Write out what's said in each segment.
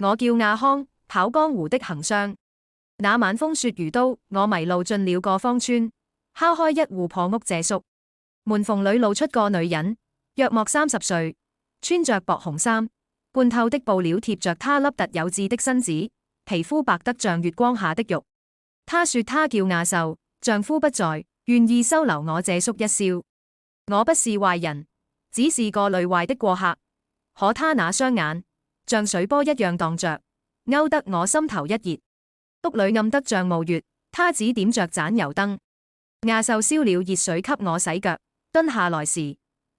我叫亞康，跑江湖的行商。那晚風雪如刀，我迷路進了個荒村，敲開一戶破屋借宿。門縫裏露出個女人，約莫30歲，穿着薄紅衫，半透的布料貼着她凹凸有致的身子，皮膚白得像月光下的玉。她說她叫亞秀，丈夫不在，願意收留我借宿一宵。我不是壞人，只是個累壞的過客。可她那雙眼像水波一樣蕩着，勾得我心頭一熱。屋裏暗得像墓穴，她只點着盞油燈。亞秀燒了熱水給我洗腳，蹲下來時，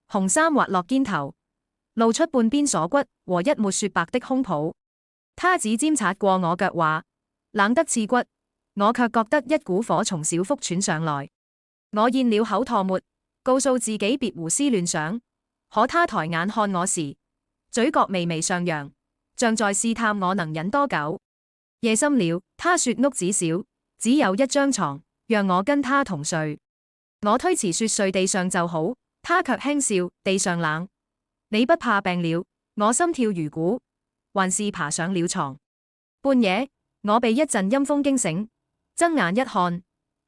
紅衫滑落肩頭，露出半邊鎖骨和一抹雪白的胸脯。她指尖擦過我腳話，冷得刺骨。我卻覺得一股火從小腹竄上來。我咽了口唾沫，告訴自己別胡思亂想。可她抬眼看我時，嘴角微微上揚，像在試探我能忍多久。夜深了，她說屋子小，只有一張床，讓我跟她同睡。我推辭說睡地上就好，她卻輕笑，地上冷。你不怕病了？我心跳如鼓，還是爬上了床。半夜，我被一陣陰風驚醒，睜眼一看，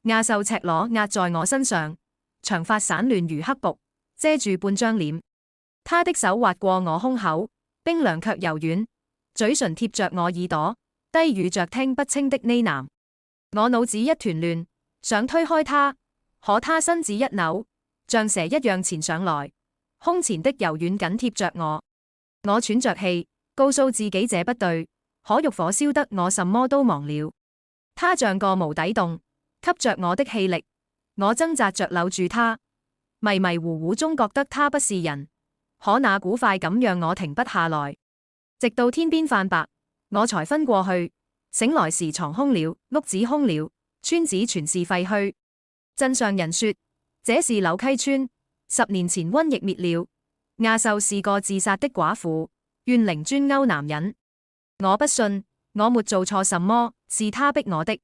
亞秀赤裸壓在我身上，長髮散亂如黑布，遮住半張臉。她的手滑過我胸口，冰涼卻柔軟，嘴唇貼着我耳朵，低語着聽不清的呢喃。我腦子一團亂，想推開她，可她身子一扭，像蛇一樣纏上來，胸前的柔軟緊貼着我。我喘着氣，告訴自己這不對，可欲火燒得我什麼都忘了。她像個無底洞，吸着我的氣力，我掙扎着扭住她，迷迷糊糊中覺得她不是人，可那股快感讓我停不下來。直到天邊泛白，我才昏過去。醒來時床空了，屋子空了，村子全是廢墟。鎮上人說這是柳溪村，10年前瘟疫滅了。亞秀是個自殺的寡婦，怨靈專勾男人。我不信，我沒做錯什麼，是他逼我的。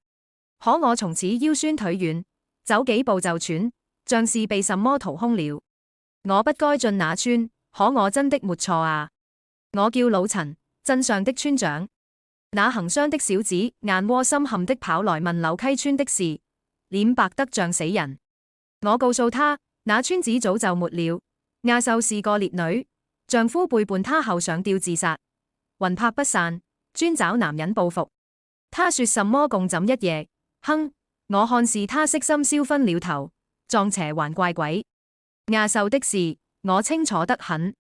可我從此腰酸腿軟，走幾步就喘，像是被什麼掏空了。我不該進那村，可我真的沒錯啊。我叫老陳，鎮上的村長。那行商的小子眼窩深陷的跑來問柳溪村的事，臉白得像死人。我告訴他，那村子早就沒了。亞秀是個烈女，丈夫背叛她後上吊自殺，魂魄不散，專找男人報復。她說什麼共枕一夜，哼！我看是她色心燒昏了頭，撞邪還怪鬼。亞秀的事我清楚得很，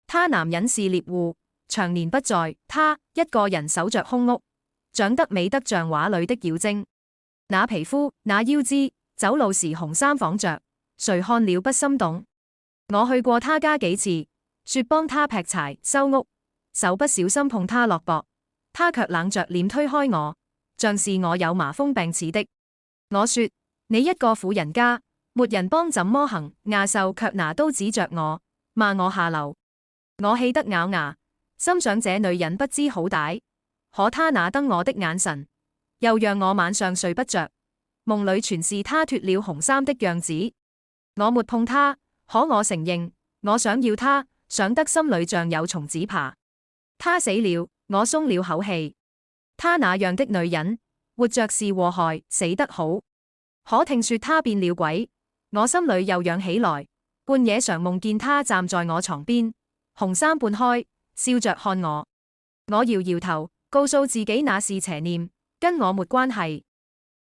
她男人是獵戶，長年不在，她一個人守着空屋，長得美得像畫裏的妖精。那皮膚，那腰肢，走路時紅衫紡着，誰看了不心動？我去過他家幾次，說幫他劈柴收屋，手不小心碰他落膊，他卻冷着臉推開我，像是我有麻風病似的。我說你一個婦人家，沒人幫怎麼行？亞秀卻拿刀指着我，罵我下流。我氣得咬牙，心想這女人不知好歹。可她那瞪我的眼神，又讓我晚上睡不着，夢裏全是她脫了紅衫的樣子。我沒碰她。可我承認，我想要他，想得心裏像有蟲子爬。他死了，我鬆了口氣。他那樣的女人，活着是禍害，死得好。可聽說他變了鬼，我心裏又癢起來。半夜常夢見他站在我床邊，紅衫半開，笑着看我。我搖搖頭，告訴自己那是邪念，跟我沒關係。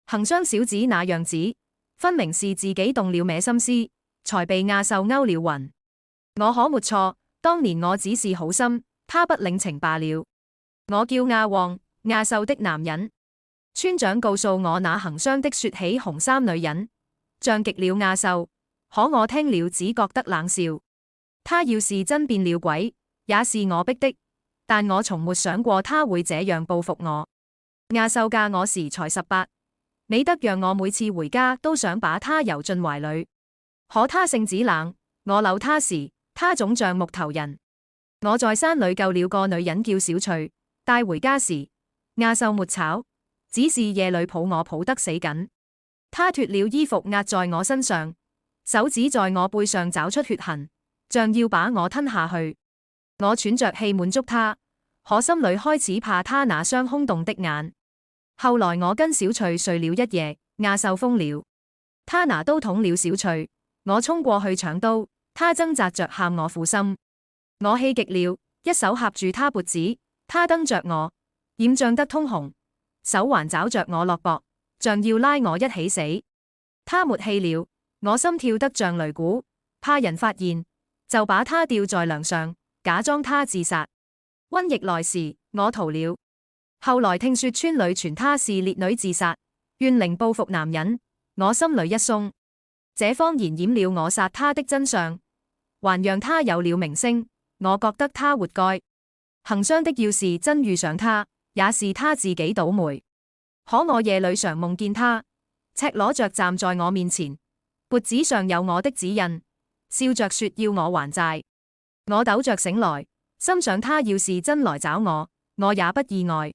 行商小子那樣子，分明是自己動了歪心思，才被亞秀勾了魂。我可沒錯，當年我只是好心，他不領情罷了。我叫亞旺，亞秀的男人。村長告訴我那行商的說起紅衫女人，像極了亞秀。可我聽了只覺得冷笑。他要是真變了鬼，也是我逼的，但我從沒想過他會這樣報復我。亞秀嫁我時才18，美得讓我每次回家都想把她揉進懷裏。可他性子冷，我摟他時，他總像木頭人。我在山裏救了個女人叫小翠，帶回家時，亞秀沒吵，只是夜裏抱我抱得死緊。他脫了衣服壓在我身上，手指在我背上找出血痕，像要把我吞下去。我喘着氣滿足他，可心裏開始怕他那雙空洞的眼。後來我跟小翠睡了一夜，亞獸瘋了，他拿刀捅了小翠，我衝過去搶刀，他掙扎着喊我負心，我氣極了，一手合住他脖子，他瞪着我，臉漲得通紅，手還抓着我肋膊，像要拉我一起死。他沒氣了，我心跳得像擂鼓，怕人發現，就把他吊在梁上，假裝他自殺。瘟疫來時，我逃了。後來聽說村裏傳他是烈女自殺，怨靈報復男人，我心裏一鬆。這謊言掩了我殺他的真相，還讓他有了名聲。我覺得他活該。行商的要是真遇上他，也是他自己倒霉。可我夜裏常夢見他，赤裸着站在我面前，脖子上有我的指印，笑着說要我還債。我抖着醒來，心想他要是真來找我，我也不意外。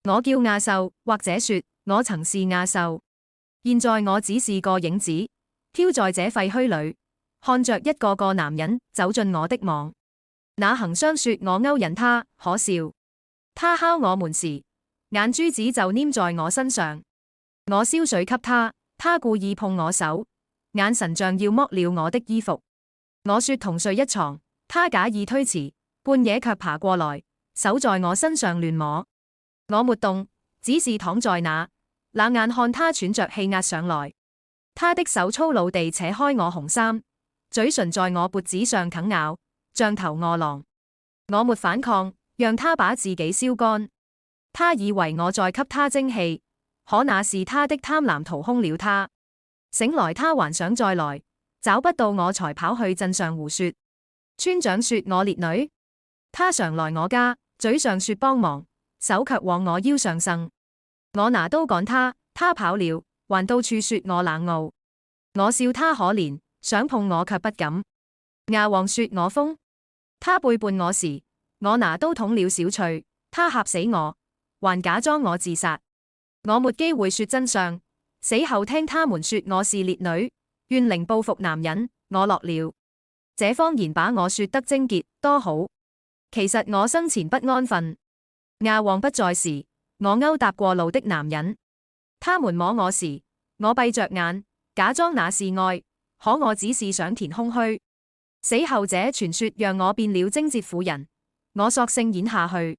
我叫亞獸，或者說我曾是亞獸。現在我只是個影子，飄在這廢墟裏，看着一個個男人走進我的夢。那行商說我勾引他，可笑。他敲我門時，眼珠子就黏在我身上。我燒水給他，他故意碰我手，眼神像要剝了我的衣服。我說同睡一床，他假意推辭，半夜卻爬過來，手在我身上亂摸。我沒動，只是躺在那，冷眼看他喘着氣壓上來。他的手粗魯地扯開我紅衫，嘴唇在我脖子上啃咬，像頭餓狼。我沒反抗，讓他把自己燒乾。他以為我在給他蒸氣，可那是他的貪婪掏空了他。醒來他還想再來，找不到我才跑去鎮上胡說。村長說我烈女，他常來我家，嘴上說幫忙，手卻往我腰上伸。我拿刀趕他，他跑了，還到處說我冷傲。我笑他可憐，想碰我卻不敢。牙王說我瘋。他背叛我時，我拿刀捅了小翠，他嚇死我，還假裝我自殺。我沒機會說真相，死後聽他們說我是烈女，怨靈報復男人，我落了。這謊言把我說得貞潔多好，其實我生前不安分。亞王不在時，我勾搭過路的男人，他們摸我時，我閉着眼，假裝那是愛，可我只是想填空虛。死後這傳說讓我變了貞節婦人，我索性演下去。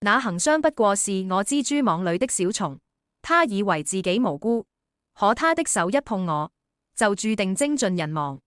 那行商不過是我蜘蛛網裏的小蟲，他以為自己無辜，可他的手一碰我，就注定精盡人亡。